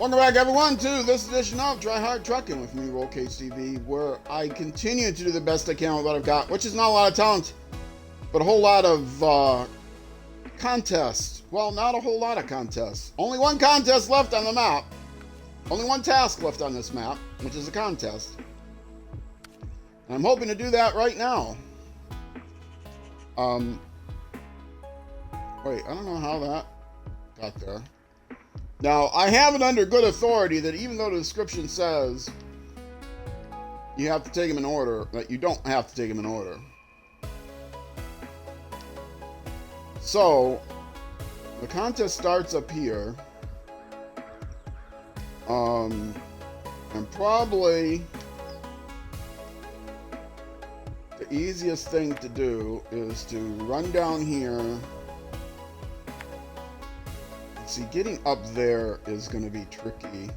Welcome back, everyone, to this edition of Try Hard Trucking with me, Roll Cage TV, where I continue to do the best I can with what I've got, which is not a lot of talent, but a whole lot of contests. Well, not a whole lot of contests. Only one contest left on the map. Only one task left on this map, which is a contest. And I'm hoping to do that right now. Wait, I don't know how that got there. Now, I have it under good authority that even though the description says you have to take them in order, that you don't have to take them in order. So, the contest starts up here. And probably the easiest thing to do is to run down here. See, getting up there is going to be tricky.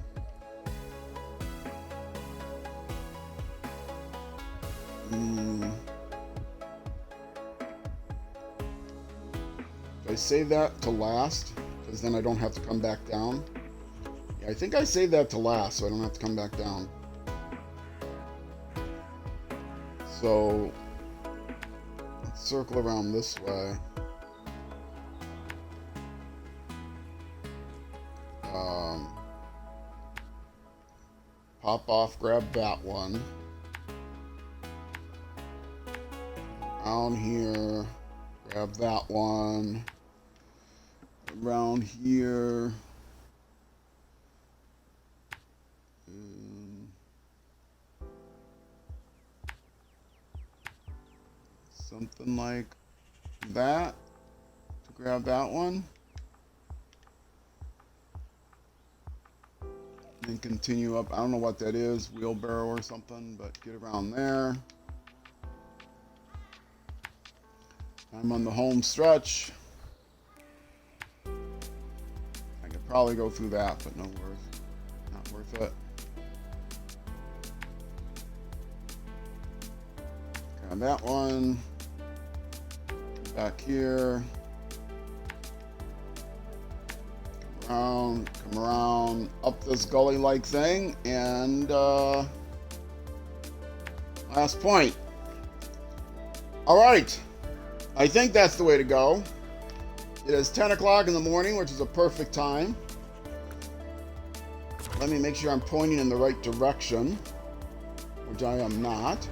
I save that to last, because then I don't have to come back down. Yeah, I think I saved that to last, so I don't have to come back down. So, let's circle around this way. Pop off, grab that one. Around here, grab that one. Around here. Something like that to grab that one. And continue up. I don't know what that is, wheelbarrow or something, but get around there. I'm on the home stretch. I could probably go through that, but not worth it. Grab that one. Back here. Come around up this gully-like thing, and last point. All right, I think that's the way to go. It is 10 o'clock in the morning, which is a perfect time. Let me make sure I'm pointing in the right direction, which I am not.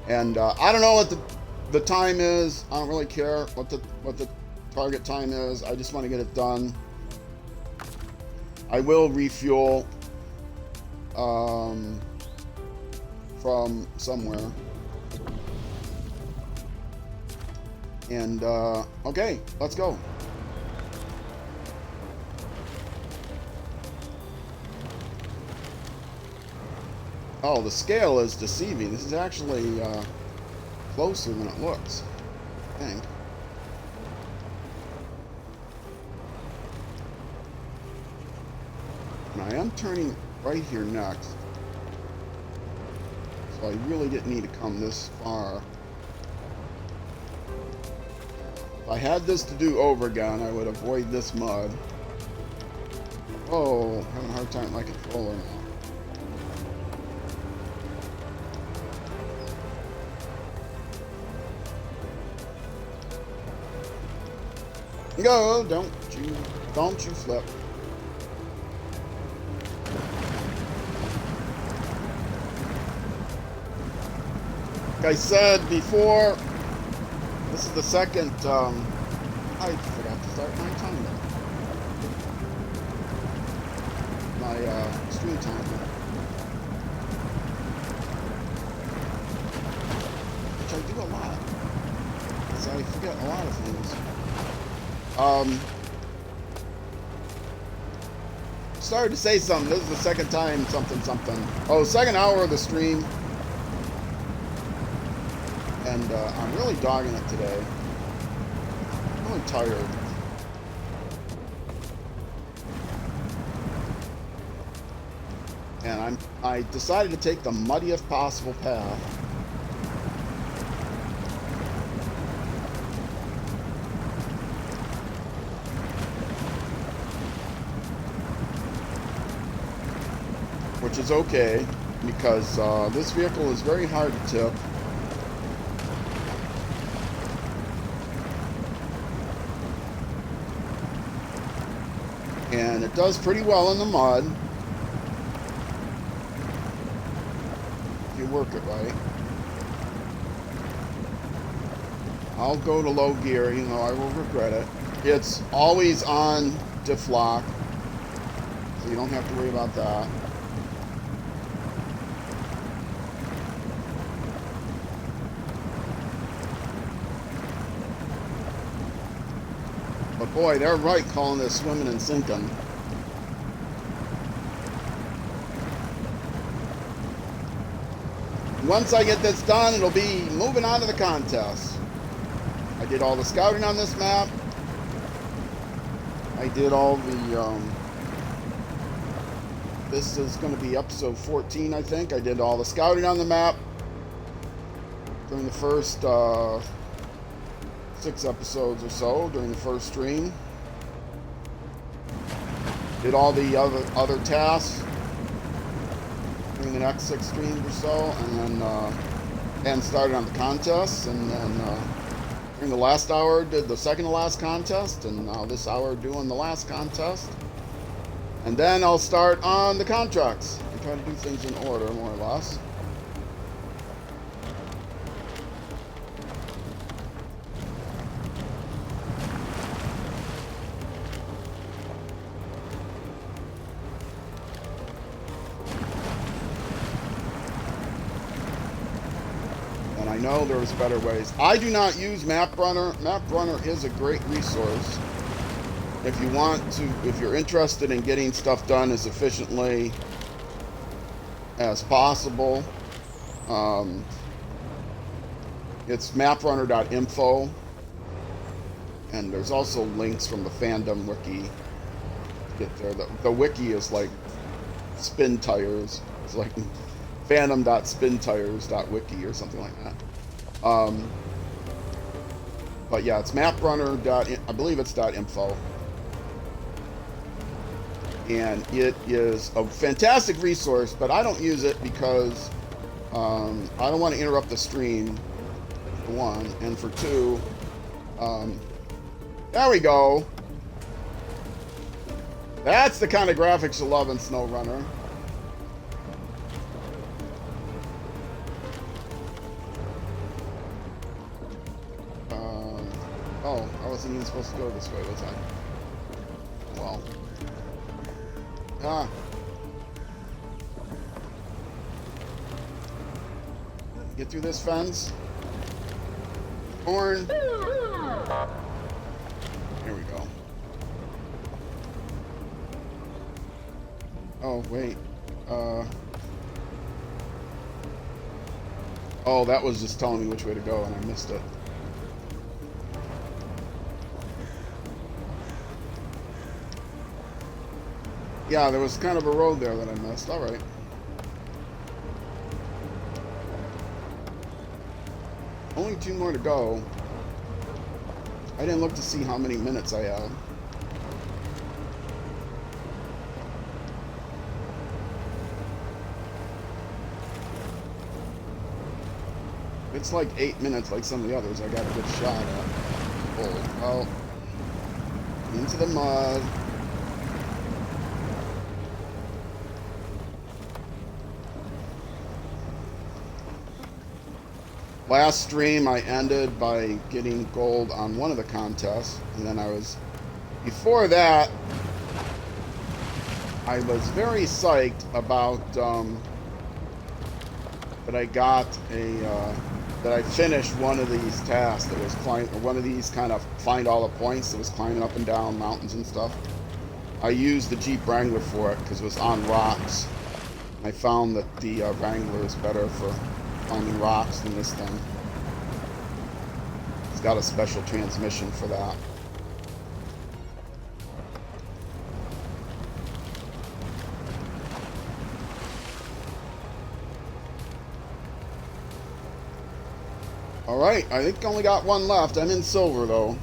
And I don't know what the time is. I don't really care what the target time is. I just want to get it done. I will refuel from somewhere. And okay, let's go. Oh, the scale is deceiving. This is actually closer than it looks, I think. And I am turning right here next. So I really didn't need to come this far. If I had this to do over again, I would avoid this mud. Oh, having a hard time with my controller now. Go, don't you flip. Like I said before, this is the second, I forgot to start my timer. My stream timer. Which I do a lot. So I forget a lot of things. Started to say something. This is the second time something. Oh, second hour of the stream. And I'm really dogging it today. I'm really tired. And I decided to take the muddiest possible path. which is okay, because this vehicle is very hard to tip. And it does pretty well in the mud, if you work it right. I'll go to low gear, you know, I will regret it. It's always on diff lock, so you don't have to worry about that. But boy, they're right calling this swimming and sinking. Once I get this done, it'll be moving on to the contest. I did all the scouting on this map. I did all the, this is going to be episode 14, I think. I did all the scouting on the map during the first 6 episodes or so, during the first stream. Did all the other tasks during the next 6 streams or so, and started on the contests, and then during the last hour did the second to last contest, and now this hour doing the last contest. And then I'll start on the contracts. I try to do things in order, more or less. And I know there's better ways. I do not use MapRunner. MapRunner is a great resource if you want to, if you're interested in getting stuff done as efficiently as possible. It's maprunner.info, and there's also links from the fandom wiki to get there. The wiki is like Spintires. It's like fandom.spintires.wiki or something like that. But yeah, it's maprunner. I believe it's .info. And it is a fantastic resource, but I don't use it because I don't want to interrupt the stream, for one, and for two, there we go. That's the kind of graphics you love in SnowRunner. Oh, I wasn't even supposed to go this way, was I? Well. Get through this fence. Horn. Here we go. Oh, wait. Oh, that was just telling me which way to go, and I missed it. Yeah, there was kind of a road there that I missed. All right. Only 2 more to go. I didn't look to see how many minutes I had. It's like 8 minutes like some of the others I got a good shot at. Oh, into the mud. Last stream I ended by getting gold on one of the contests, and then before that, I was very psyched about that I finished one of these tasks that was one of these kind of find all the points that was climbing up and down mountains and stuff. I used the Jeep Wrangler for it because it was on rocks. I found that the Wrangler is better for climbing rocks than this thing. It's got a special transmission for that. Alright, I think I only got one left. I'm in silver though.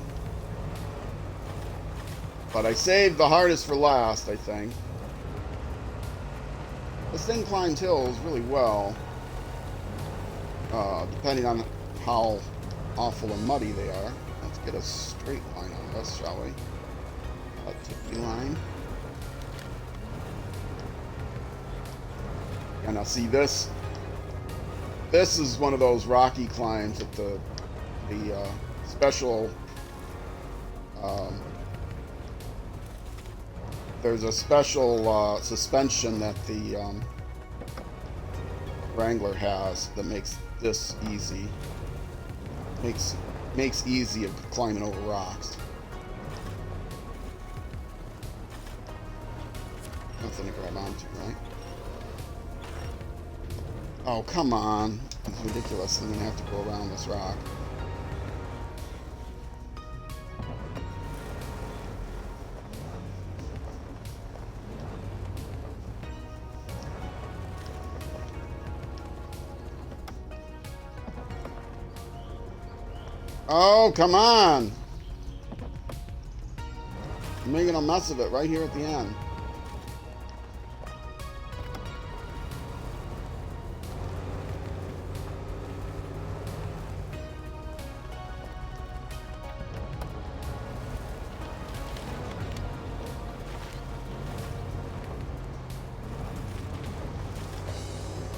But I saved the hardest for last, I think. This thing climbs hills really well, depending on how awful and muddy they are. Let's get a straight line on this, shall we? A tippy line. Yeah, now see this. This is one of those rocky climbs that the special. There's a special suspension that the Wrangler has that makes this easy. Makes easy of climbing over rocks. Nothing to grab onto, right? Oh, come on. It's ridiculous. I'm gonna have to go around this rock. Oh, come on! I'm making a mess of it right here at the end.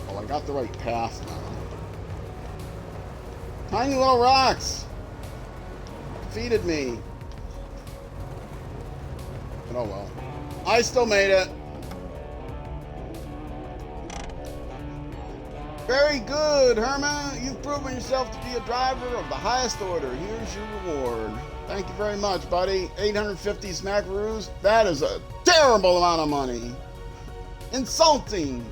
Well, I got the right path now. Tiny little rocks! Defeated me. But oh well. I still made it. Very good, Herman. You've proven yourself to be a driver of the highest order. Here's your reward. Thank you very much, buddy. 850 smackaroos. That is a terrible amount of money. Insulting.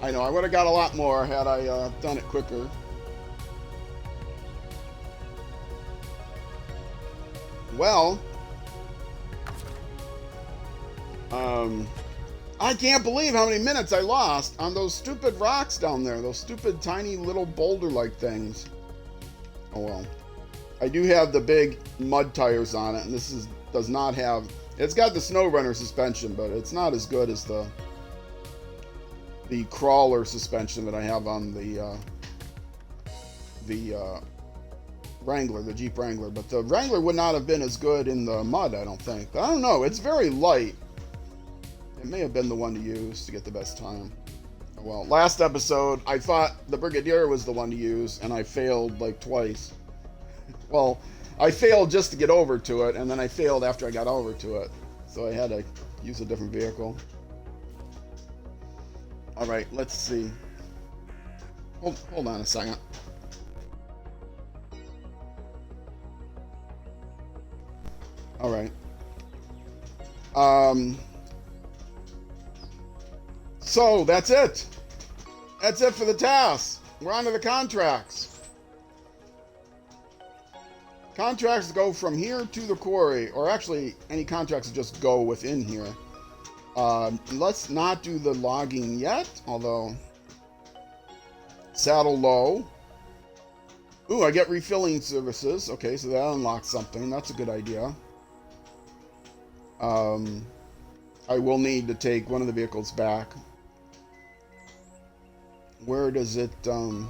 I know, I would have got a lot more had I done it quicker. Well, I can't believe how many minutes I lost on those stupid rocks down there. Those stupid, tiny, little boulder-like things. Oh, well. I do have the big mud tires on it, and this does not have... It's got the SnowRunner suspension, but it's not as good as the crawler suspension that I have on the Wrangler, the Jeep Wrangler. But the Wrangler would not have been as good in the mud, I don't think. But I don't know. It's very light. It may have been the one to use to get the best time. Well, last episode, I thought the Brigadier was the one to use, and I failed like twice. Well, I failed just to get over to it, and then I failed after I got over to it. So I had to use a different vehicle. All right, let's see. Hold on a second. All right. So that's it. That's it for the tasks. We're on to the contracts. Contracts go from here to the quarry, or actually any contracts just go within here. Let's not do the logging yet, although saddle low. Ooh, I get refilling services. Okay, so that unlocks something. That's a good idea. I will need to take one of the vehicles back. Where does it, Oh,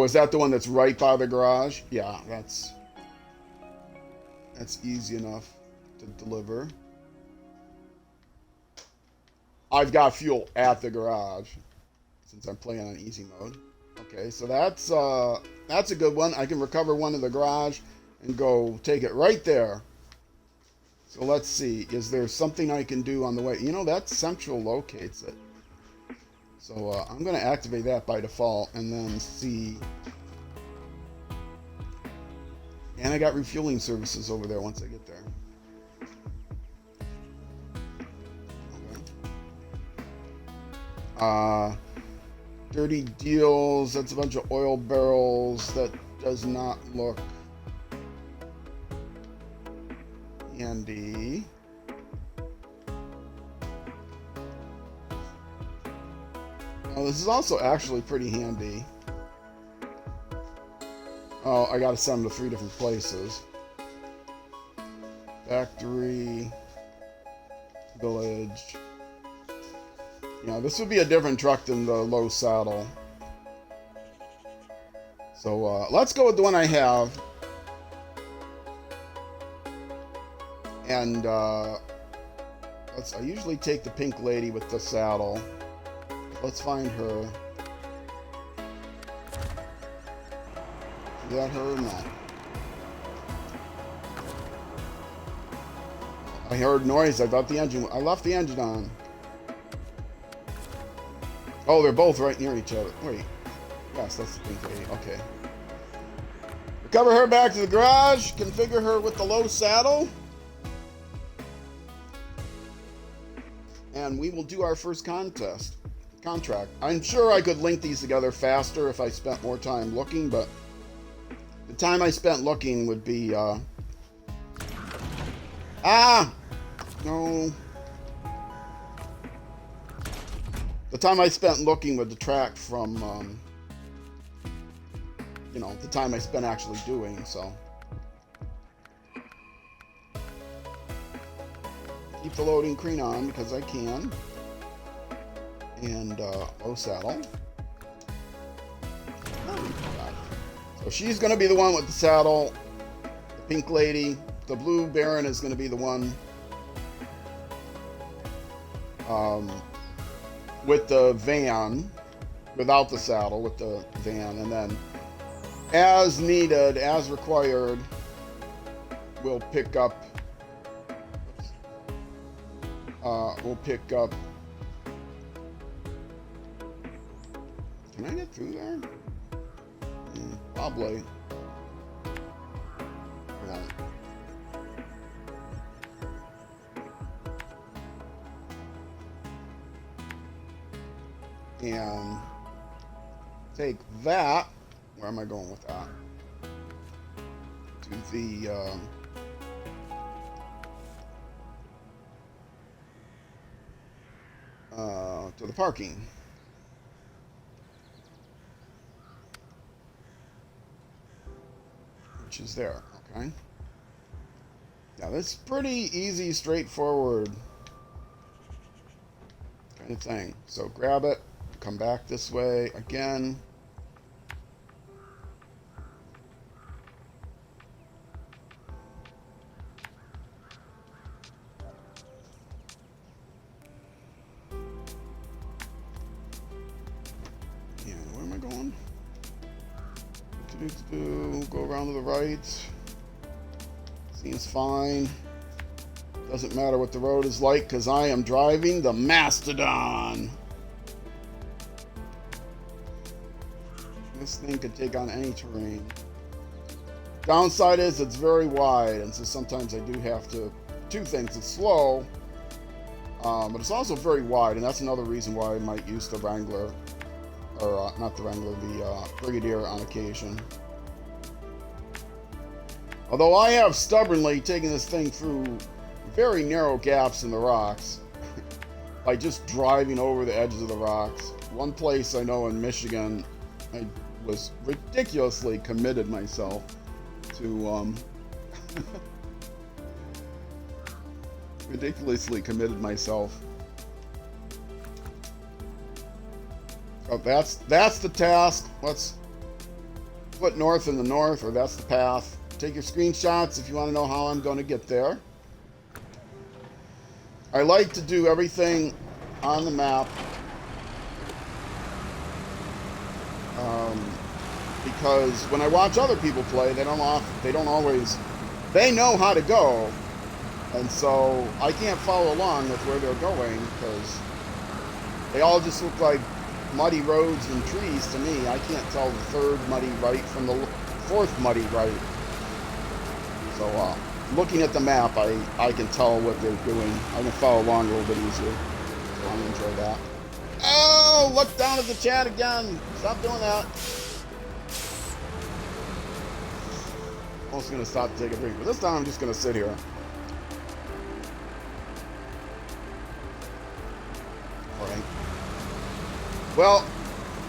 is that the one that's right by the garage? Yeah, that's easy enough to deliver. I've got fuel at the garage since I'm playing on easy mode. Okay, so that's a good one. I can recover one in the garage and go take it right there. So let's see, is there something I can do on the way? You know, that central locates it. So I'm going to activate that by default and then see. And I got refueling services over there once I get there. Okay. Dirty deals, that's a bunch of oil barrels. That does not look handy. Oh, this is also actually pretty handy. Oh, I gotta send them to 3 different places. Factory, village, Yeah, this would be a different truck than the low saddle. So let's go with the one I have. And I usually take the pink lady with the saddle. Let's find her. Is that her or not? I heard noise. I thought the engine. I left the engine on. Oh, they're both right near each other. Wait. Yes, that's the pink lady. Okay. Recover her back to the garage. Configure her with the low saddle. And we will do our first contract. I'm sure I could link these together faster if I spent more time looking, but the time I spent looking would be, no. The time I spent looking would detract from, you know, the time I spent actually doing, so. Keep the loading screen on because I can. And low saddle. So she's going to be the one with the saddle. The pink lady. The blue Baron is going to be the one with the van. Without the saddle, with the van. And then as needed, as required, we'll pick up Can I get through there? Probably. And take that. Where am I going with that? To the parking. Which is there, okay? Yeah, that's pretty easy, straightforward kind of thing. So grab it, come back this way again. Go around to the right. Seems fine. Doesn't matter what the road is like because I am driving the Mastodon. This thing could take on any terrain. Downside is it's very wide, and so sometimes I do have to. Two things: it's slow, but it's also very wide, and that's another reason why I might use the Wrangler, or not the Wrangler, the Brigadier on occasion. Although I have stubbornly taken this thing through very narrow gaps in the rocks by just driving over the edges of the rocks. One place I know in Michigan, I was ridiculously committed myself to Oh, that's the task. Let's put north in the north, or that's the path. Take your screenshots if you want to know how I'm going to get there. I like to do everything on the map because when I watch other people play, they know how to go, and so I can't follow along with where they're going because they all just look like muddy roads and trees to me. I can't tell the third muddy right from the fourth muddy right. So looking at the map, I can tell what they're doing. I can follow along a little bit easier. So I'm gonna enjoy that. Oh, look down at the chat again. Stop doing that. I'm also gonna stop to take a break, but this time I'm just gonna sit here. All right. Well,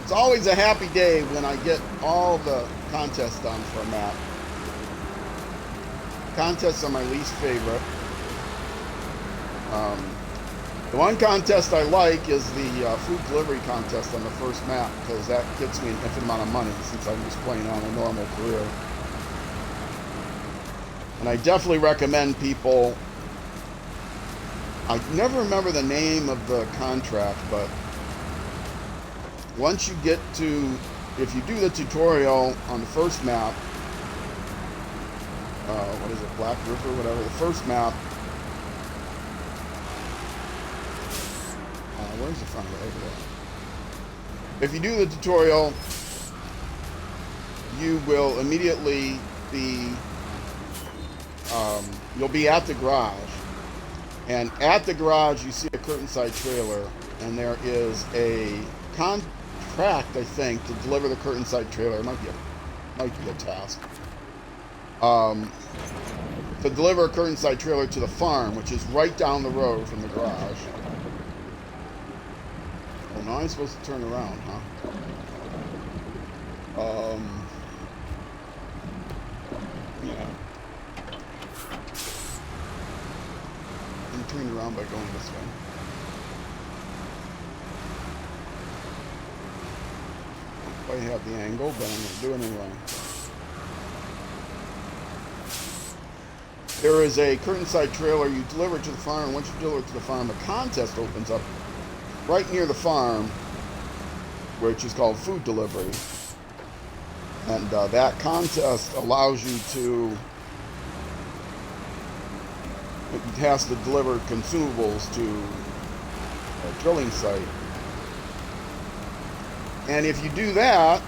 it's always a happy day when I get all the contests done for a map. Contests are my least favorite. The one contest I like is the food delivery contest on the first map, because that gets me an infinite amount of money since I'm just playing on a normal career. And I definitely recommend people... I never remember the name of the contract, but once you get to... If you do the tutorial on the first map, what is it, Black River, whatever, the first map, where's the front of it? Over there. If you do the tutorial, you will immediately be, you'll be at the garage. And at the garage, you see a curtain-side trailer, and there is a contract, I think, to deliver the curtain-side trailer. It might be a task. To deliver a curtain-side trailer to the farm, which is right down the road from the garage. Oh, now I'm supposed to turn around, huh? Yeah. I'm turning around by going this way. I have the angle, but I'm going to do it anyway. There is a curtain-side trailer you deliver it to the farm, and once you deliver it to the farm, a contest opens up right near the farm, which is called food delivery. And that contest allows you to... It has to deliver consumables to a drilling site. And if you do that...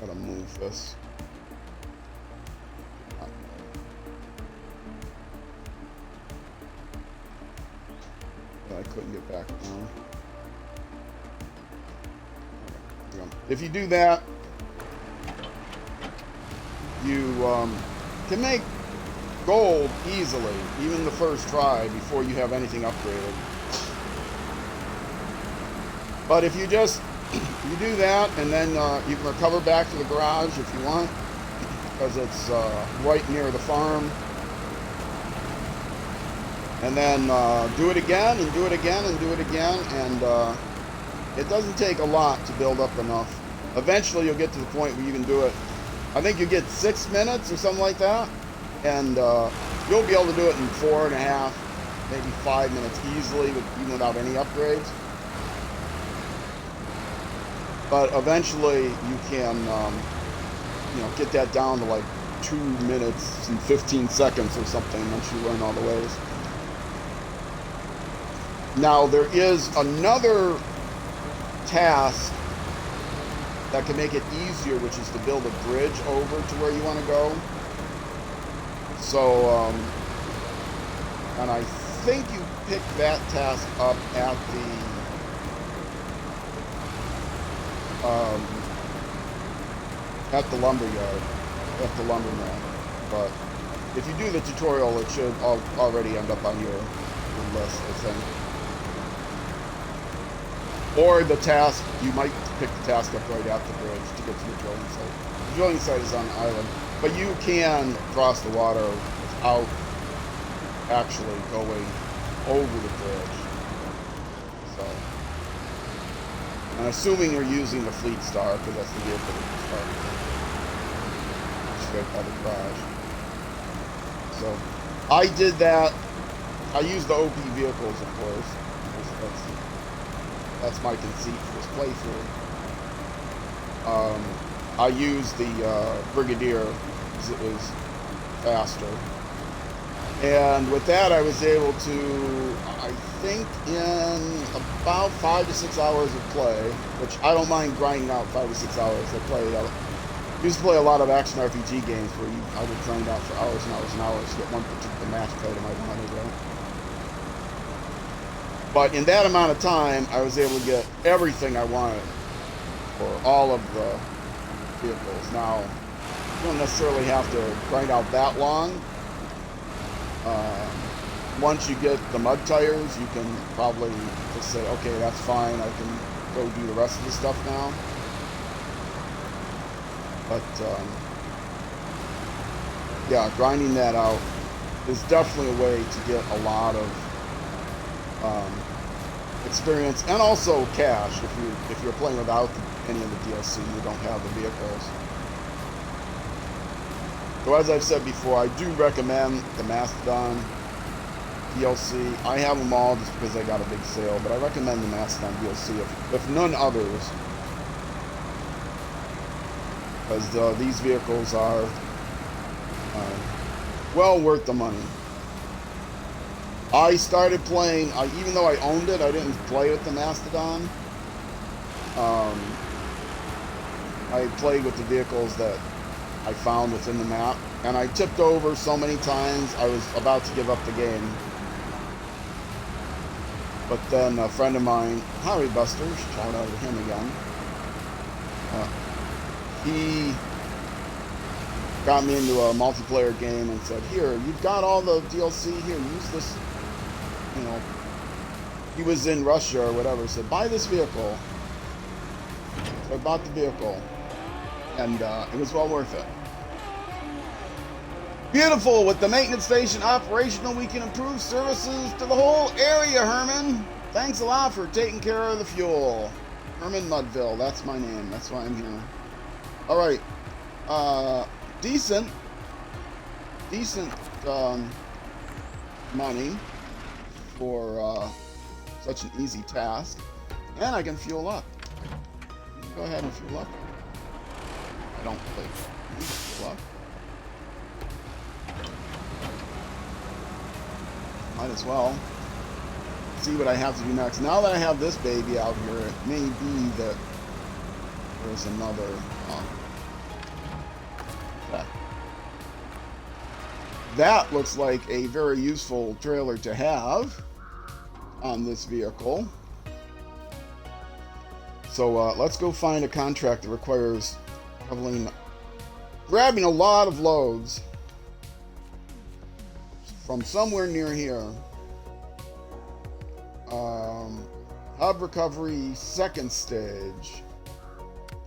Gotta move this. I couldn't get back down. If you do that, you can make gold easily, even the first try, before you have anything upgraded. But if you just you do that, and then you can recover back to the garage if you want, because it's right near the farm. And then do it again, and do it again, and do it again, and it doesn't take a lot to build up enough. Eventually you'll get to the point where you can do it. I think you get 6 minutes or something like that, and you'll be able to do it in 4.5, maybe 5 minutes easily, even without any upgrades. But eventually you can, get that down to like 2 minutes and 15 seconds or something once you learn all the ways. Now, there is another task that can make it easier, which is to build a bridge over to where you want to go. So, and I think you pick that task up at the lumber yard, at the lumber mill. But if you do the tutorial, it should already end up on your list, I think. Or the task, you might pick the task up right at the bridge to get to the drilling site. The drilling site is on an island, but you can cross the water without actually going over the bridge. So, I'm assuming you're using the Fleet Star, because that's the vehicle that you start with. It's right by the garage. So, I did that. I used the OP vehicles, of course. That's my conceit for this playthrough. I used the Brigadier because it was faster. And with that, I was able to, I think, in about 5 to 6 hours of play, which I don't mind grinding out 5 to 6 hours. I used to play a lot of action RPG games where I would grind out for hours and hours and hours to get one particular match item I wanted, right? But in that amount of time, I was able to get everything I wanted for all of the vehicles. Now, you don't necessarily have to grind out that long. Once you get the mud tires, you can probably just say, okay, that's fine, I can go do the rest of the stuff now. But, yeah, grinding that out is definitely a way to get a lot of experience, and also cash if you're playing without any of the DLC. You don't have the vehicles. So as I've said before, I do recommend the Mastodon DLC. I have them all just because I got a big sale, but I recommend the Mastodon DLC if none others, because these vehicles are well worth the money. I started playing, even though I owned it, I didn't play with the Mastodon. I played with the vehicles that I found within the map, and I tipped over so many times I was about to give up the game. But then a friend of mine, Harry Buster, shout out to him again, he got me into a multiplayer game and said, here, you've got all the DLC here, use this, you know, he was in Russia or whatever, said, buy this vehicle. So I bought the vehicle, and it was well worth it. Beautiful. With the maintenance station operational, we can improve services to the whole area, Herman. Thanks a lot for taking care of the fuel. Herman Mudville, that's my name. That's why I'm here. All right. Decent money for such an easy task. And I can fuel up. Go ahead and fuel up. I don't play fuel up. Might as well see what I have to do next. Now that I have this baby out here, it may be that there's another that looks like a very useful trailer to have on this vehicle. So let's go find a contract that requires grabbing a lot of loads from somewhere near here. Hub recovery second stage.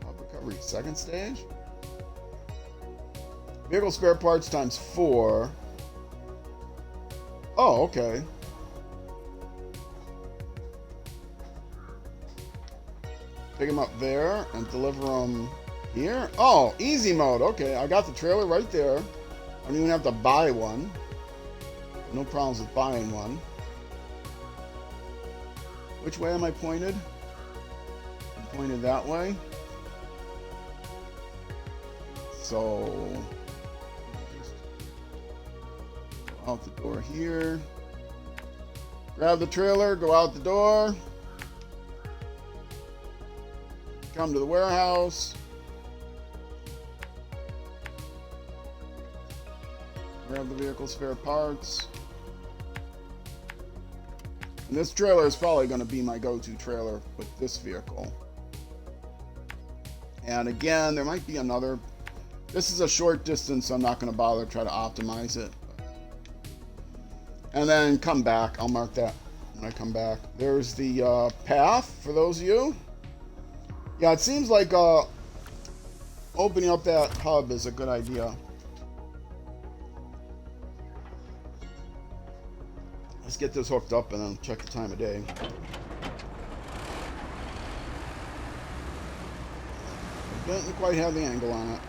Hub recovery second stage? Vehicle spare parts times 4. Oh, okay. Pick them up there and deliver them here. Oh, easy mode. Okay, I got the trailer right there. I don't even have to buy one. No problems with buying one. Which way am I pointed? I'm pointed that way. So, just go out the door here. Grab the trailer, go out the door. Come to the warehouse. Grab the vehicle spare parts. And this trailer is probably going to be my go-to trailer with this vehicle. And again, there might be another. This is a short distance, so I'm not going to bother to try to optimize it. And then come back. I'll mark that when I come back. There's the path for those of you. Yeah, it seems like opening up that hub is a good idea. Let's get this hooked up and then check the time of day. Doesn't quite have the angle on it.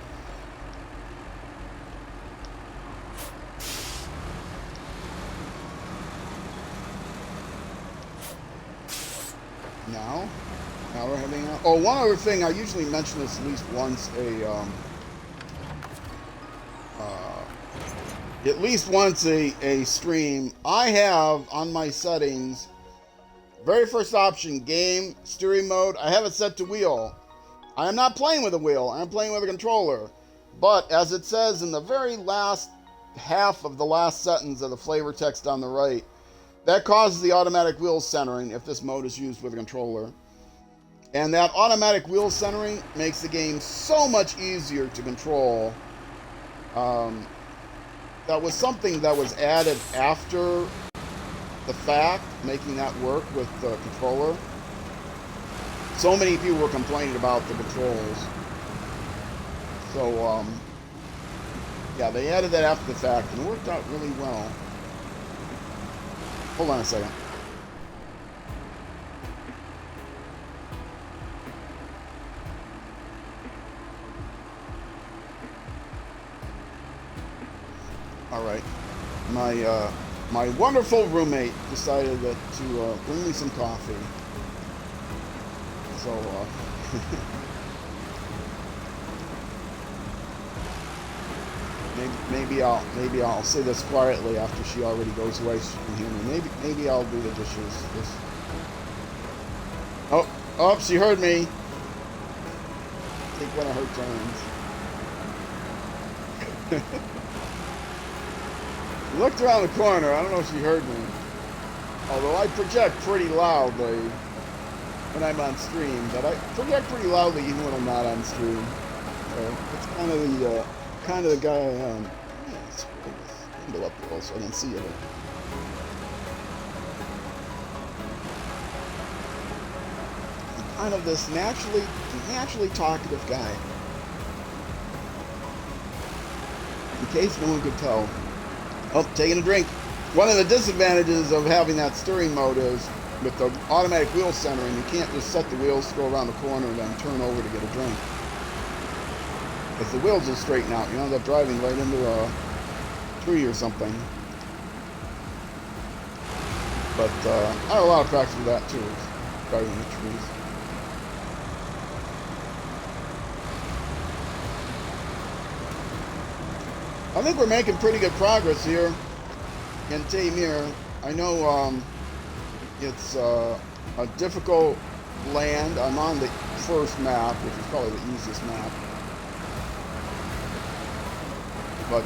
Now we're heading out. Oh, one other thing, I usually mention this at least once a stream. I have on my settings, very first option, game, steering mode, I have it set to wheel. I am not playing with a wheel, I'm playing with a controller. But as it says in the very last half of the last sentence of the flavor text on the right, that causes the automatic wheel centering if this mode is used with a controller. And that automatic wheel centering makes the game so much easier to control. That was something that was added after the fact, making that work with the controller. So many people were complaining about the controls. So, yeah, they added that after the fact, and it worked out really well. Hold on a second. All right. My wonderful roommate decided that to bring me some coffee. So maybe I'll say this quietly after she already goes away. So she can hear me. Maybe I'll do the dishes. Oh, she heard me. Take one of her turns. Looked around the corner. I don't know if she heard me. Although I project pretty loudly when I'm on stream, but I project pretty loudly even when I'm not on stream. So it's kind of the guy I am. Let's pull this window up a little so I can see it. I'm kind of this naturally talkative guy. In case no one could tell. Oh, taking a drink. One of the disadvantages of having that steering mode is with the automatic wheel centering, you can't just set the wheels to go around the corner and then turn over to get a drink. If the wheels will straighten out, you end up driving right into a tree or something. But I have a lot of practice with that too, driving into trees. I think we're making pretty good progress here in Taymyr. I know it's a difficult land. I'm on the first map, which is probably the easiest map. But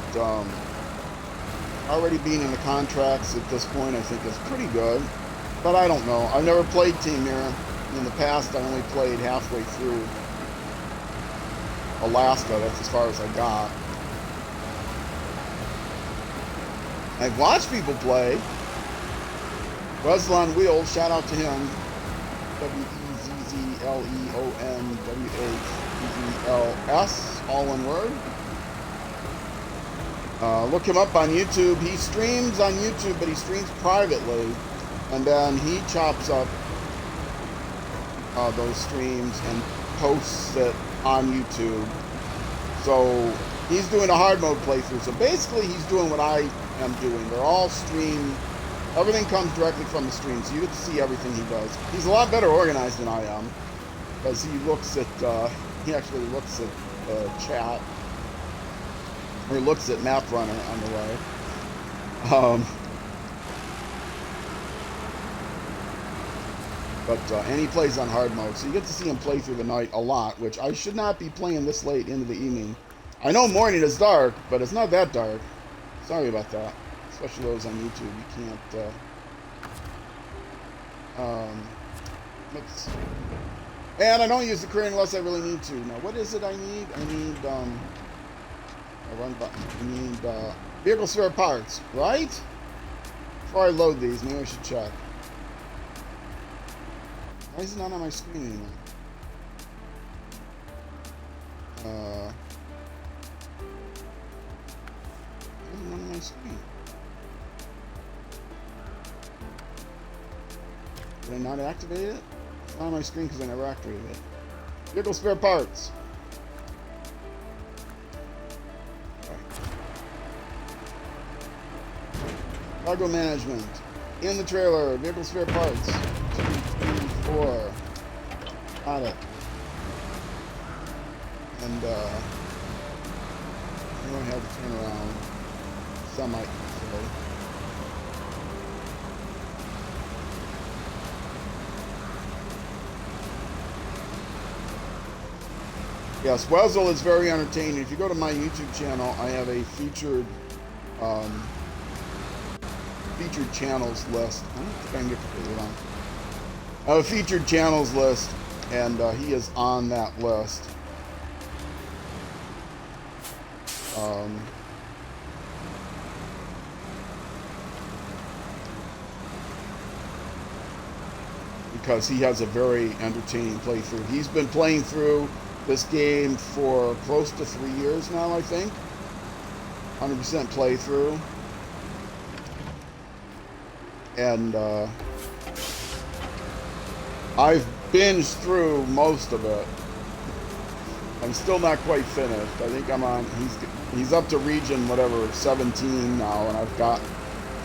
already being in the contracts at this point, I think is pretty good. But I don't know. I've never played Taymyr. In the past, I only played halfway through Alaska. That's as far as I got. I've watched people play. Wezzle on Wheels, shout out to him. WEZZLEONWHEELS, all one word. Look him up on YouTube. He streams on YouTube, but he streams privately. And then he chops up those streams and posts it on YouTube. So he's doing a hard mode playthrough. So basically he's doing what I am doing. They're all streamed. Everything comes directly from the stream, so you get to see everything he does. He's a lot better organized than I am, because he actually looks at chat, or looks at MapRunner on the way. And he plays on hard mode, so you get to see him play through the night a lot, which I should not be playing this late into the evening. I know morning is dark, but it's not that dark. Sorry about that. Especially those on YouTube. You can't, oops. And I don't use the crane unless I really need to. Now, what is it I need? I need, a run button. I need, vehicle spare parts, right? Before I load these, maybe I should check. Why is it not on my screen anymore? Why is it not on my screen? Did I not activate it? It's not on my screen because I never activated it. Vehicle spare parts. Cargo management. In the trailer. Vehicle spare parts. 2, 3, 4. Got it. And I don't have to turn around. Semi. Yes, Wezzle is very entertaining. If you go to my YouTube channel, I have a featured channels list. I don't think I can get completely wrong. I have a featured channels list, and he is on that list. Because he has a very entertaining playthrough. He's been playing through this game for close to 3 years now, I think. 100% playthrough. And I've binged through most of it. I'm still not quite finished. I think I'm on, he's up to region whatever, 17 now, and I've got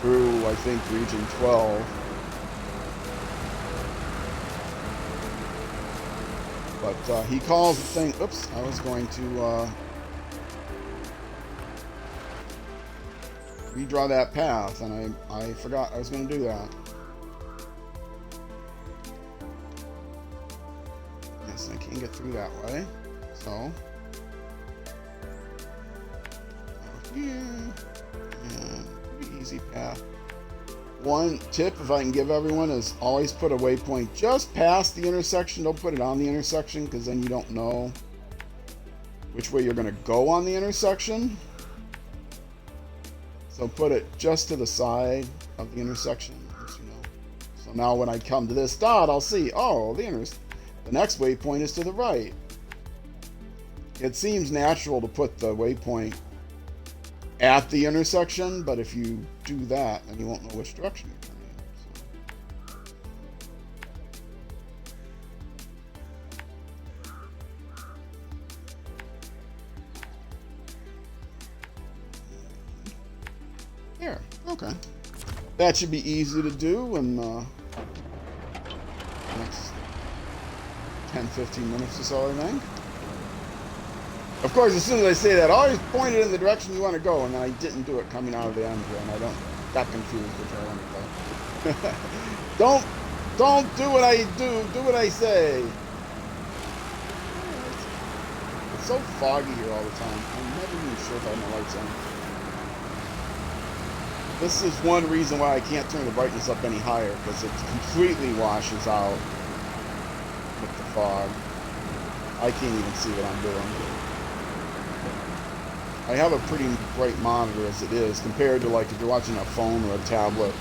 through, I think, region 12. But he calls the thing, oops, I was going to redraw that path, and I forgot I was going to do that. Yes, I can't get through that way. So, over here, and pretty easy path. One tip, if I can give everyone, is always put a waypoint just past the intersection. Don't put it on the intersection, because then you don't know which way you're going to go on the intersection. So put it just to the side of the intersection, you know. So now when I come to this dot, I'll see, oh, the next waypoint is to the right. It seems natural to put the waypoint at the intersection, but if you do that, then you won't know which direction you're turning. So. There, okay. That should be easy to do in the next 10-15 minutes or so, I think. Of course, as soon as I say that, always point it in the direction you want to go, and then I didn't do it coming out of the end here, and I got confused which way I want to go. Don't do what I do what I say. It's so foggy here all the time. I'm never even sure if I have my lights on. This is one reason why I can't turn the brightness up any higher, because it completely washes out with the fog. I can't even see what I'm doing. I have a pretty bright monitor as it is, compared to like if you're watching a phone or a tablet,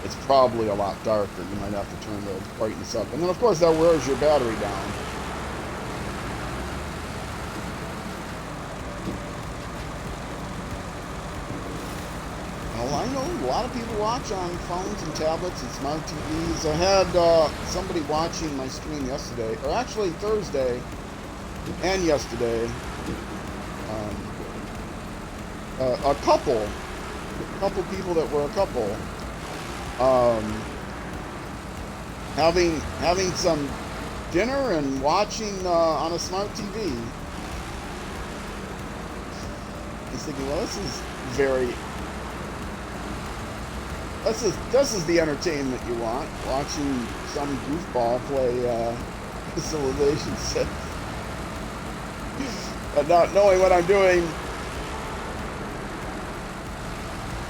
it's probably a lot darker. You might have to turn the brightness up. And then of course that wears your battery down. Well, I know a lot of people watch on phones and tablets and smart TVs. I had somebody watching my stream yesterday, or actually Thursday and yesterday. A couple people that were a couple, having some dinner and watching on a smart TV. I was thinking, well, this is the entertainment you want, watching some goofball play Civilization 6, but not knowing what I'm doing.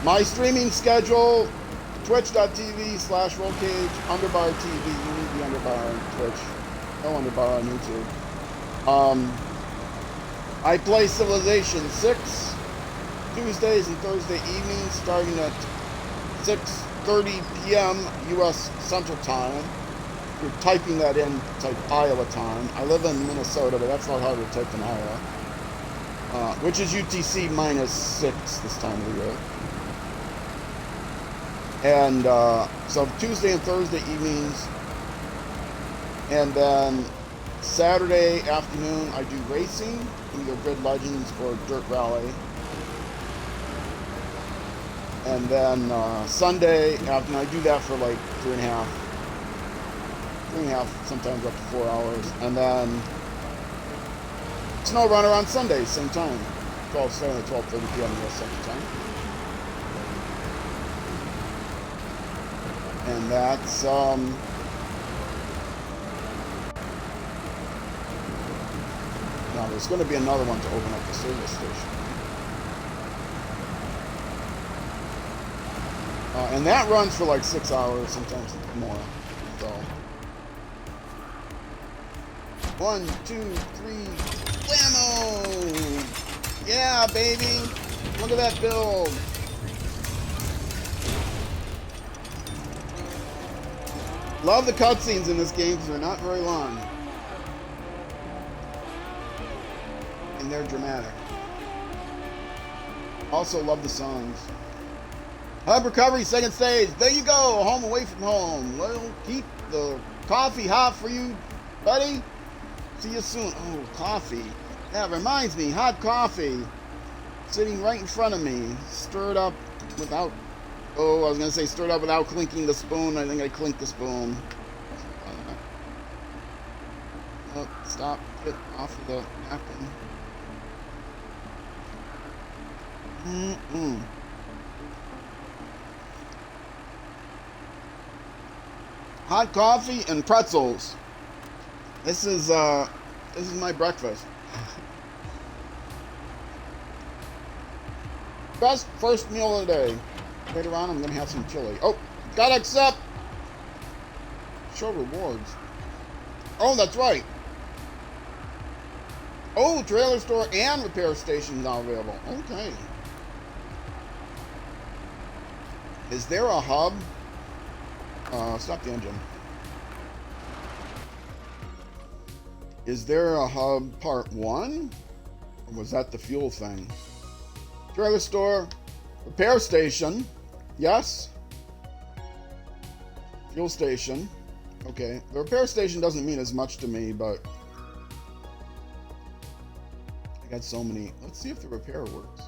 My streaming schedule, twitch.tv/rollcage, underbar TV. You need the underbar on Twitch. No underbar on YouTube. I play Civilization 6 Tuesdays and Thursday evenings, starting at 6:30 p.m. U.S. Central Time. If you're typing that in, type Iowa time. I live in Minnesota, but that's not hard to type in Iowa. Which is UTC -6 this time of the year. And so Tuesday and Thursday evenings, and then Saturday afternoon I do racing, either Grid Legends or Dirt Rally. And then Sunday afternoon I do that for like 3.5, sometimes up to 4 hours. And then SnowRunner on Sundays, same time, 12:30 to 12:30 p.m. US Central Time. And that's, now there's going to be another one to open up the service station. And that runs for like 6 hours, sometimes more. So, 1, 2, 3, whammo! Yeah, baby! Look at that build! Love the cutscenes in this game because they're not very long. And they're dramatic. Also love the songs. Hub Recovery, second stage. There you go. Home away from home. We'll keep the coffee hot for you, buddy. See you soon. Oh, coffee. That reminds me, hot coffee. Sitting right in front of me. Stirred up without... Oh, I was going to say stirred up without clinking the spoon. I think I clinked the spoon. Oh, stop. Get off of the napkin. Hot coffee and pretzels. This is my breakfast. Best first meal of the day. Later on, I'm gonna have some chili. Oh, gotta accept. Show rewards. Oh, that's right. Oh, trailer store and repair station now available. Okay. Is there a hub? Stop the engine. Is there a hub part 1? Or was that the fuel thing? Trailer store, repair station. Yes. Fuel station. Okay. The repair station doesn't mean as much to me, but I got so many. Let's see if the repair works.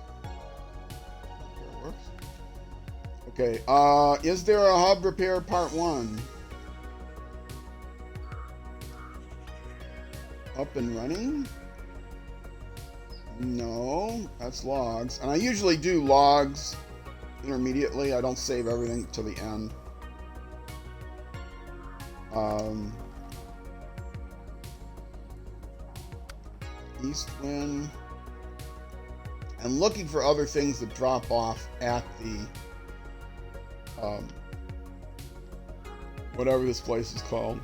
Repair works. Okay. Is there a hub repair part 1? Up and running? No, that's logs. And I usually do logs intermediately. I don't save everything till the end. East wind. I'm looking for other things that drop off at the whatever this place is called.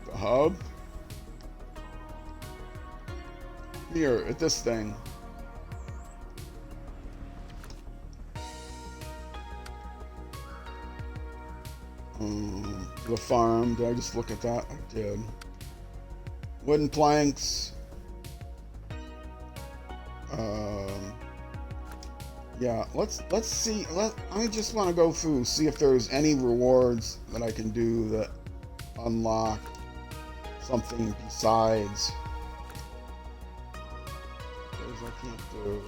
The hub. Here, at this thing. The farm. Did I just look at that? I did. Wooden planks. Yeah, let's see. I just want to go through, see if there's any rewards that I can do that unlock something besides those I can't do.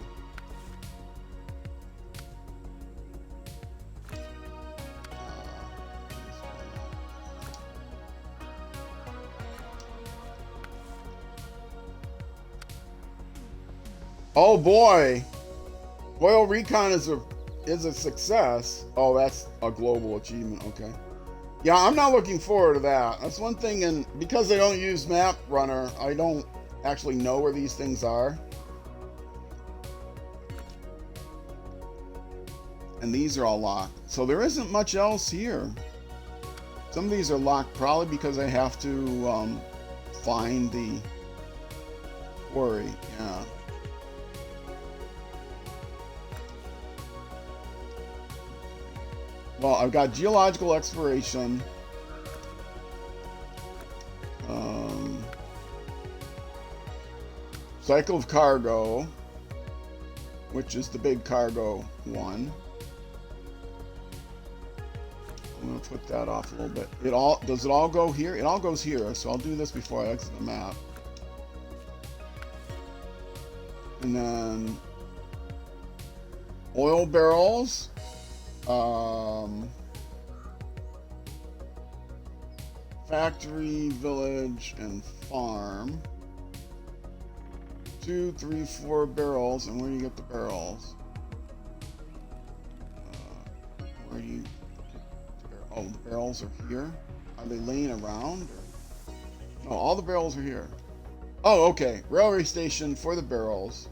Oh boy! Oil Recon is a success. Oh, that's a global achievement. Okay. Yeah, I'm not looking forward to that. That's one thing, and because I don't use MapRunner, I don't actually know where these things are. And these are all locked. So there isn't much else here. Some of these are locked probably because I have to find the quarry. Yeah. Well, I've got geological exploration. Cycle of cargo, which is the big cargo one. I'm gonna put that off a little bit. Does it all go here? It all goes here, so I'll do this before I exit the map. And then oil barrels. Factory, village, and farm. 2, 3, 4 barrels. And where do you get the barrels? Where do you get the barrels? Oh, the barrels are here. Are they laying around? Or? No, all the barrels are here. Oh, okay. Railway station for the barrels.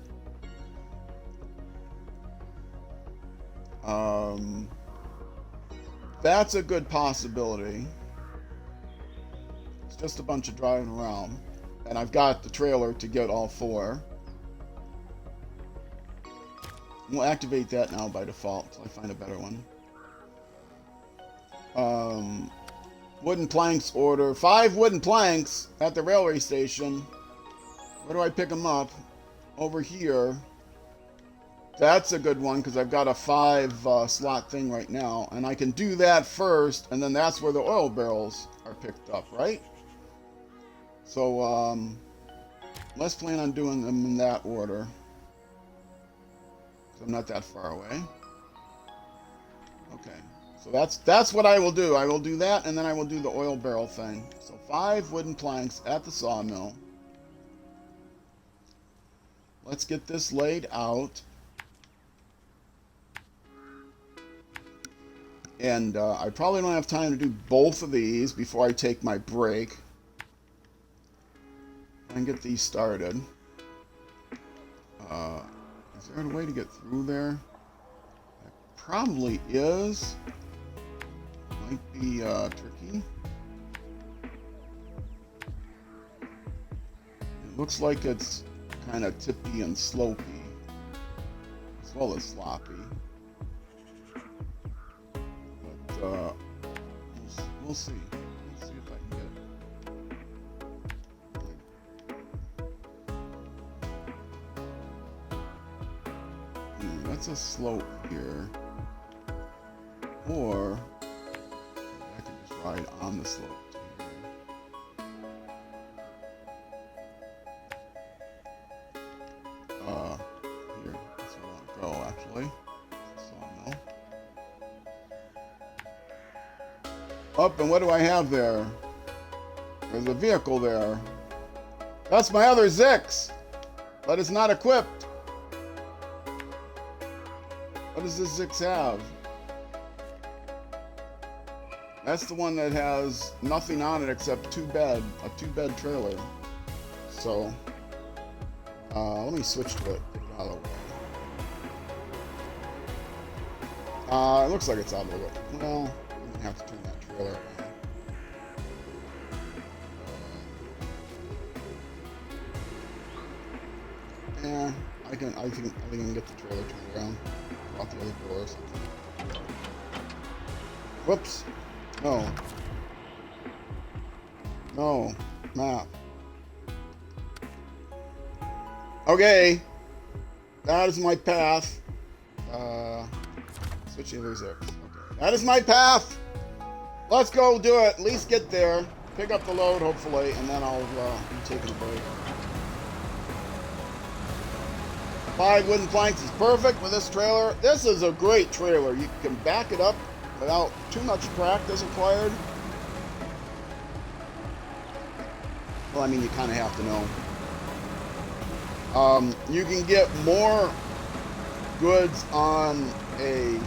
That's a good possibility. It's just a bunch of driving around. And I've got the trailer to get all 4. We'll activate that now by default until I find a better one. Wooden planks order. 5 wooden planks at the railway station. Where do I pick them up? Over here. That's a good one because I've got a 5 slot thing right now. And I can do that first, and then that's where the oil barrels are picked up, right? So, Let's plan on doing them in that order. I'm not that far away. Okay, so that's what I will do. I will do that, and then I will do the oil barrel thing. So 5 wooden planks at the sawmill. Let's get this laid out. And I probably don't have time to do both of these before I take my break. And get these started. Is there a way to get through there? There probably is. Might be tricky. It looks like it's kind of tippy and slopey, as well as sloppy. But we'll see. We'll see if I can get it. That's a slope here. Or I can just ride on the slope to here. Here. That's where I want to go, actually. Sawmill. Up, and what do I have there? There's a vehicle there. That's my other Zix, but it's not equipped. What does this Zix have? That's the one that has nothing on it except a two-bed trailer. So, let me switch to it, get it out of the way. It looks like it's out of the way. Well, I'm gonna have to turn that trailer around. Yeah, I think I can get the trailer turned around. Out the other door or something. Whoops. No. No. Map. Okay. That is my path. Switching to Zix. Okay. That is my path. Let's go do it. At least get there. Pick up the load, hopefully, and then I'll be taking a break. 5 wooden planks is perfect with this trailer. This is a great trailer. You can back it up without too much practice required. Well, I mean, you kind of have to know. You can get more goods on a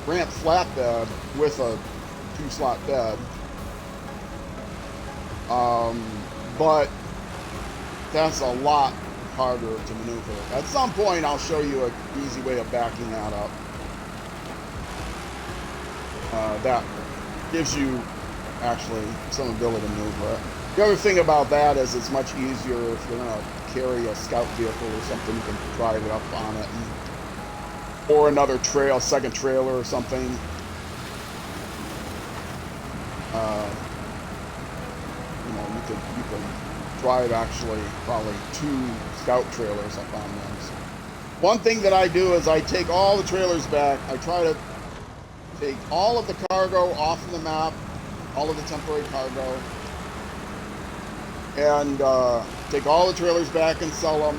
ramp flatbed with a 2-slot bed. But that's a lot harder to maneuver. At some point, I'll show you an easy way of backing that up. That gives you actually some ability to maneuver it. The other thing about that is it's much easier if you're going to carry a scout vehicle or something. You can drive it up on it, or another trail, second trailer or something. You can drive actually probably 2 scout trailers up on them. So one thing that I do is I take all the trailers back. I try to take all of the cargo off of the map, all of the temporary cargo, and take all the trailers back and sell them.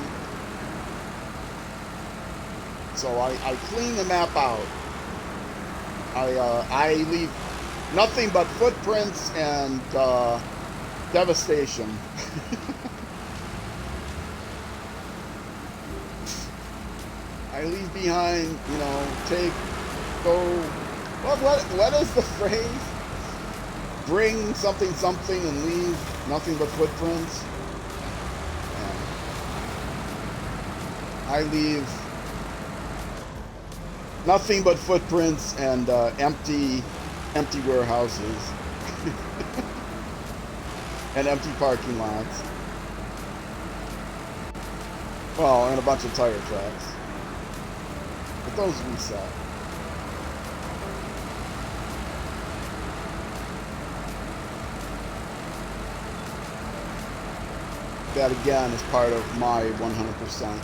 So I clean the map out. I leave nothing but footprints and devastation. I leave behind, what is the phrase? Bring something and leave nothing but footprints. I leave nothing but footprints and empty warehouses. And empty parking lots. Well, and a bunch of tire tracks. But those reset. That again is part of my 100%.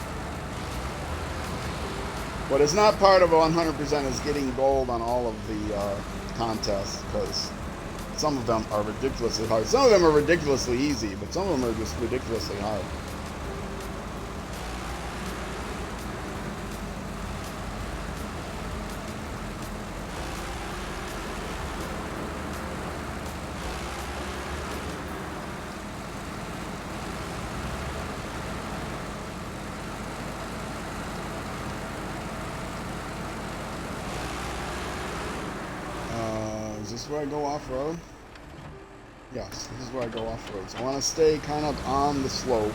What is not part of 100% is getting gold on all of the contests, because some of them are ridiculously hard. Some of them are ridiculously easy, but some of them are just ridiculously hard. this where I go off-road? Yes, this is where I go off-road. So I want to stay kind of on the slope.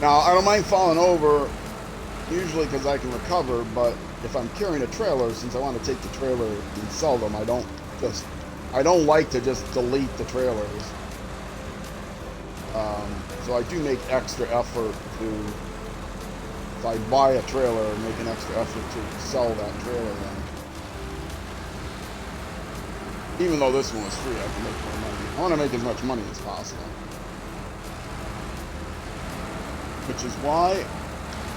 Now, I don't mind falling over, usually because I can recover, but if I'm carrying a trailer, since I want to take the trailer and sell them, I don't like to just delete the trailers. So I do make extra effort to, if I buy a trailer, make an extra effort to sell that trailer then. Even though this one was free, I can make more money. I want to make as much money as possible. Which is why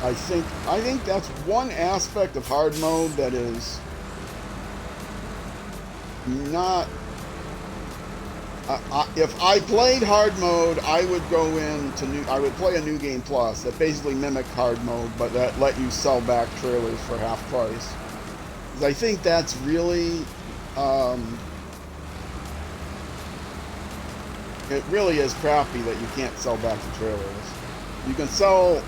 I think that's one aspect of hard mode that is not... if I played hard mode, I would go I would play a New Game Plus that basically mimicked hard mode, but that let you sell back trailers for half price. Because I think that's really, it really is crappy that you can't sell back the trailers. You can sell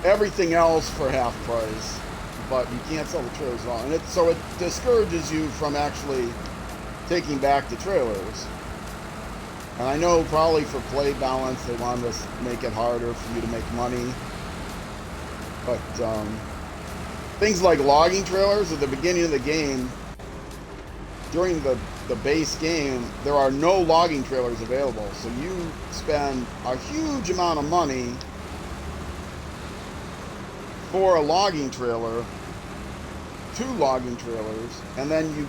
everything else for half price, but you can't sell the trailers at all. And so it discourages you from actually taking back the trailers. And I know probably for play balance, they want to make it harder for you to make money. But things like logging trailers at the beginning of the game, during the base game, there are no logging trailers available. So you spend a huge amount of money for a logging trailer, 2 logging trailers, and then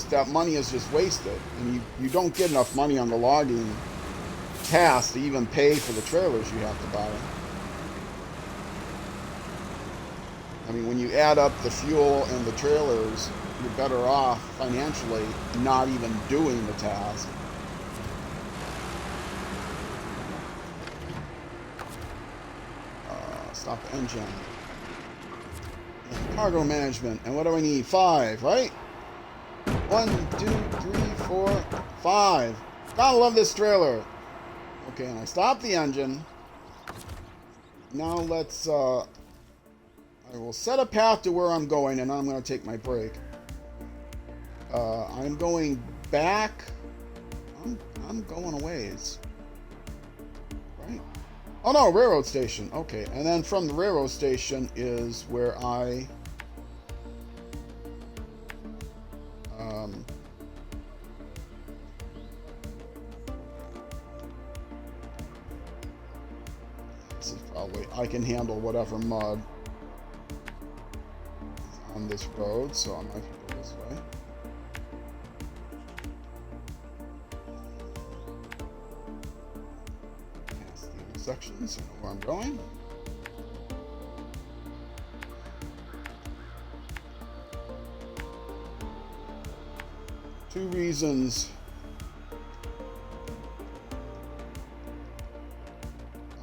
that money is just wasted, and you don't get enough money on the logging task to even pay for the trailers you have to buy. I mean, when you add up the fuel and the trailers, you're better off financially not even doing the task. Stop the engine. And cargo management. And what do I need? 5, right? 1, 2, 3, 4, 5. Gotta love this trailer. Okay, and I stopped the engine. Now let's, I will set a path to where I'm going, and I'm going to take my break. I'm going back. I'm going a ways. Right? Oh no, railroad station. Okay, and then from the railroad station is where I... this is probably... I can handle whatever mud is on this road, so I might go this way. Past the intersections, so I know where I'm going. Two reasons.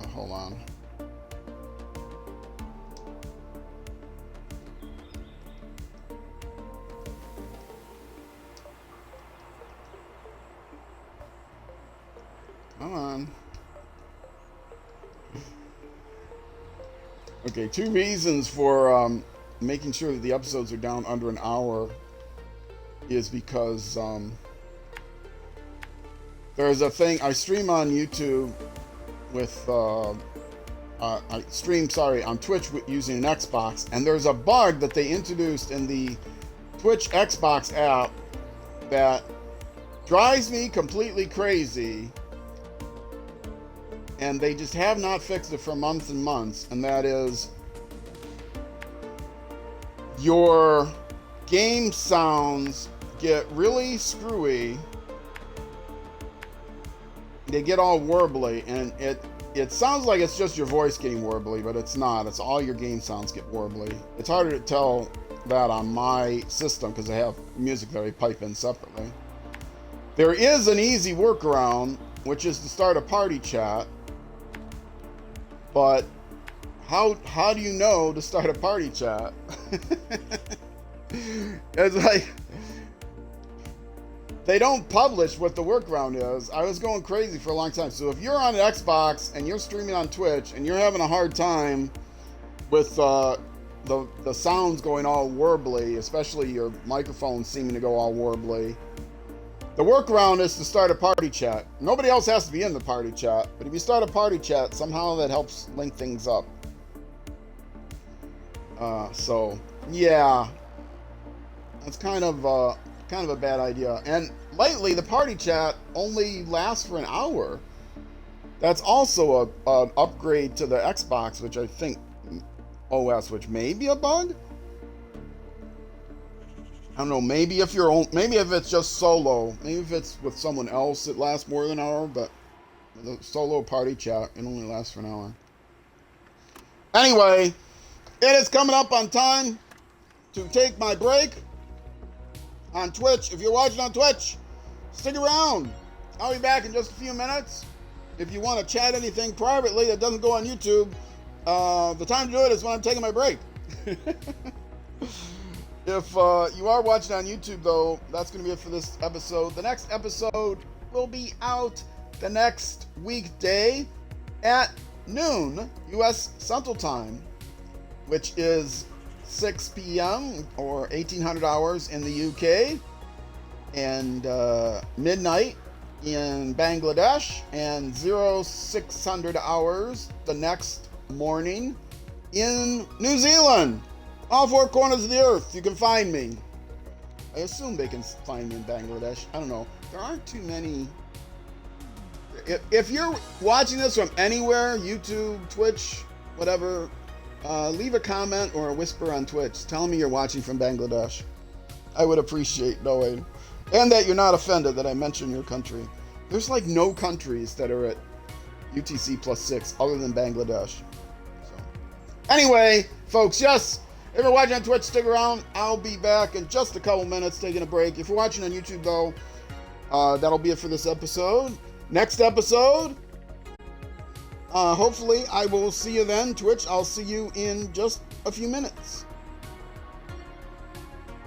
Oh, hold on. Come on. Okay, 2 reasons for making sure that the episodes are down under an hour is because there's a thing I stream on YouTube with I stream on Twitch using an Xbox, and there's a bug that they introduced in the Twitch Xbox app that drives me completely crazy, and they just have not fixed it for months and months, and that is your game sounds get really screwy. They get all warbly, and it sounds like it's just your voice getting warbly, but it's not. It's all your game sounds get warbly. It's harder to tell that on my system because I have music that I pipe in separately. There is an easy workaround, which is to start a party chat. But how do you know to start a party chat? It's like they don't publish what the workaround is. I was going crazy for a long time. So if you're on an Xbox and you're streaming on Twitch and you're having a hard time with the sounds going all warbly, especially your microphone seeming to go all warbly. The workaround is to start a party chat. Nobody else has to be in the party chat, but if you start a party chat, somehow that helps link things up. So yeah, that's kind of a bad idea. And lately, the party chat only lasts for an hour. That's also an upgrade to the Xbox, which I think OS, which may be a bug. I don't know. Maybe if it's just solo, maybe if it's with someone else, it lasts more than an hour. But the solo party chat, it only lasts for an hour. Anyway, it is coming up on time to take my break on Twitch. If you're watching on Twitch, stick around. I'll be back in just a few minutes. If you want to chat anything privately that doesn't go on YouTube, the time to do it is when I'm taking my break. If you are watching on YouTube, though, that's going to be it for this episode. The next episode will be out the next weekday at noon U.S. Central Time, which is 6 p.m. or 1800 hours in the UK, and midnight in Bangladesh, and 0600 hours the next morning in New Zealand. All four corners of the earth, you can find me. I assume they can find me in Bangladesh. I don't know. There aren't too many. If you're watching this from anywhere, YouTube, Twitch, whatever, leave a comment or a whisper on Twitch. Tell me you're watching from Bangladesh. I would appreciate knowing. And that you're not offended that I mentioned your country. There's like no countries that are at UTC +6 other than Bangladesh. So, anyway, folks, yes. If you're watching on Twitch, stick around. I'll be back in just a couple minutes taking a break. If you're watching on YouTube, though, that'll be it for this episode. Next episode, hopefully I will see you then. Twitch, I'll see you in just a few minutes.